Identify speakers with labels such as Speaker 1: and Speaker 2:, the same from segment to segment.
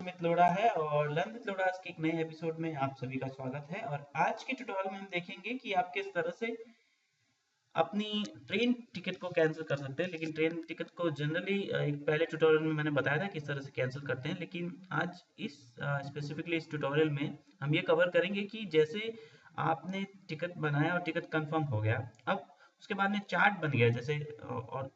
Speaker 1: अमित लोढ़ा है और learn with Lodha के एक नए एपिसोड में आप सभी का स्वागत है। और आज के ट्यूटोरियल में हम देखेंगे कि आप किस तरह से अपनी ट्रेन टिकट को कैंसिल कर सकते हैं। लेकिन ट्रेन टिकट को जनरली एक पहले ट्यूटोरियल में मैंने बताया था किस तरह से कैंसिल करते हैं, लेकिन आज इस स्पेसिफिकली इस ट्यूटोरियल में हम ये कवर करेंगे कि जैसे आपने टिकट बनाया और टिकट कंफर्म हो गया, अब उसके बाद में चार्ट बन गया जैसे, और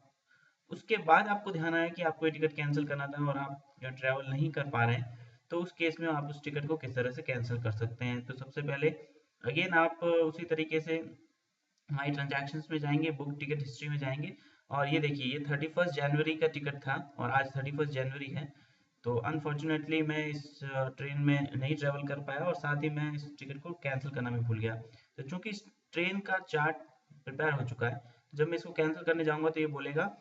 Speaker 1: उसके बाद आपको ध्यान आया कि आपको ये टिकट कैंसिल करना था और आप ट्रैवल नहीं कर पा रहे हैं, तो उस केस में आप उस टिकट को किस तरह से कैंसिल कर सकते हैं। तो सबसे पहले अगेन आप उसी तरीके से माई ट्रांजैक्शंस में जाएंगे, बुक टिकट हिस्ट्री में जाएंगे और ये देखिए ये 31 जनवरी का टिकट था और आज 31 जनवरी है। तो अनफॉर्चुनेटली मैं इस ट्रेन में नहीं ट्रैवल कर पाया और साथ ही मैं इस टिकट को कैंसिल करना भी भूल गया। तो चूंकि इस ट्रेन का चार्ट प्रिपेयर हो चुका है, जब मैं इसको कैंसिल करने जाऊंगा तो ये बोलेगा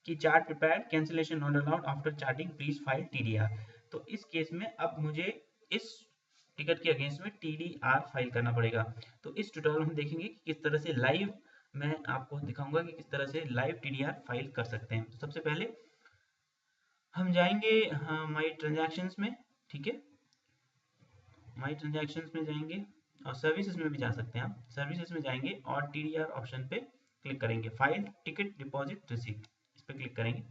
Speaker 1: कि chart prepared, cancellation not allowed after charting, please file TDR. तो इस केस में अब मुझे इस टिकट के अगेंस्ट में टीडीआर फाइल करना पड़ेगा। तो इस ट्यूटोरियल में हम देखेंगे कि किस तरह से लाइव, मैं आपको दिखाऊंगा कि किस तरह से लाइव टीडीआर फाइल कर सकते हैं। तो सबसे पहले हम जाएंगे माई ट्रांजैक्शंस में, ठीक है, माई ट्रांजैक्शंस में जाएंगे और सर्विसेज में भी जा सकते हैं। आप सर्विसेज में जाएंगे और टीडीआर ऑप्शन पे क्लिक करेंगे, फाइल टिकट डिपॉजिट रिसीप्ट, इस पे क्लिक करेंगे।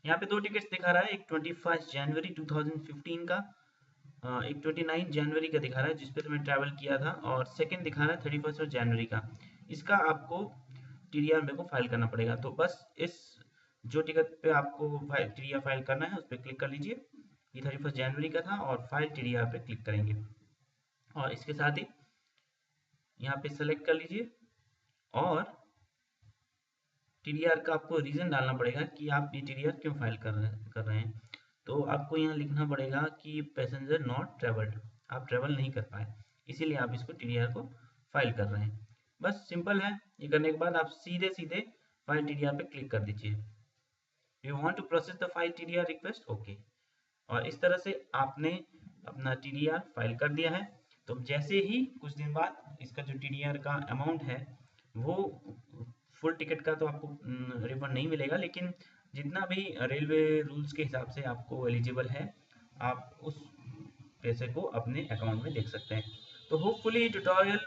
Speaker 1: यहाँ पे दो टिकट्स दिखा रहा है, एक 21 जनवरी 2015 का, एक 29 जनवरी का दिखा रहा है जिस पे मैं ट्रैवल किया था, और सेकंड दिखा रहा है 31 जनवरी का। इसका आपको टीडीआर मेरे को फाइल करना पड़ेगा। तो बस इस जो टिकट पे आपको टीडीआर फाइल करना है उस पर क्लिक कर लीजिए। ये 31 जनवरी का था और फाइल टीडीआर पे क्लिक करेंगे और इसके साथ ही यहाँ पे सेलेक्ट कर लीजिए और टीडीआर का आपको रीजन डालना पड़ेगा कि आप ये टीडीआर क्यों फाइल कर रहे हैं। तो आपको यहाँ लिखना पड़ेगा कि पैसेंजर नॉट ट्रेवल्ड, आप ट्रेवल नहीं कर पाए, इसीलिए आप इसको टीडीआर को फाइल कर रहे हैं। बस सिंपल है। ये करने के बाद आप सीधे सीधे फाइल टीडीआर पे क्लिक कर दीजिए। You want to process the file TDR request, okay. और इस तरह से आपने अपना टीडीआर फाइल कर दिया है। तो जैसे ही कुछ दिन बाद इसका जो टीडीआर का अमाउंट है वो, फुल टिकट का तो आपको रिफंड नहीं मिलेगा, लेकिन जितना भी रेलवे रूल्स के हिसाब से आपको एलिजिबल है, आप उस पैसे को अपने अकाउंट में देख सकते हैं। तो होपफुली ट्यूटोरियल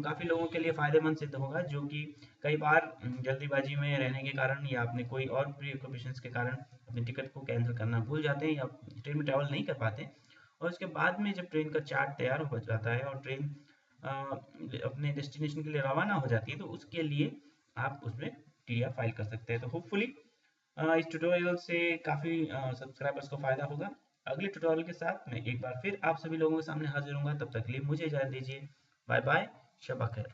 Speaker 1: काफ़ी लोगों के लिए फ़ायदेमंद सिद्ध होगा, जो कि कई बार जल्दीबाजी में रहने के कारण या अपने कोई और प्रिकॉशंस के कारण अपने टिकट को कैंसिल करना भूल जाते हैं या ट्रेन में ट्रैवल नहीं कर पाते। और उसके बाद में जब ट्रेन का चार्ट तैयार हो जाता है और ट्रेन अपने डेस्टिनेशन के लिए रवाना हो जाती है, तो उसके लिए आप उसमें टीडीआर फाइल कर सकते हैं। तो होपफुली इस ट्यूटोरियल से काफ़ी सब्सक्राइबर्स को फ़ायदा होगा। अगले ट्यूटोरियल के साथ मैं एक बार फिर आप सभी लोगों के सामने हाजिर होऊंगा। तब तक के लिए मुझे इजाज़त दीजिए। बाय बाय, शब खैर।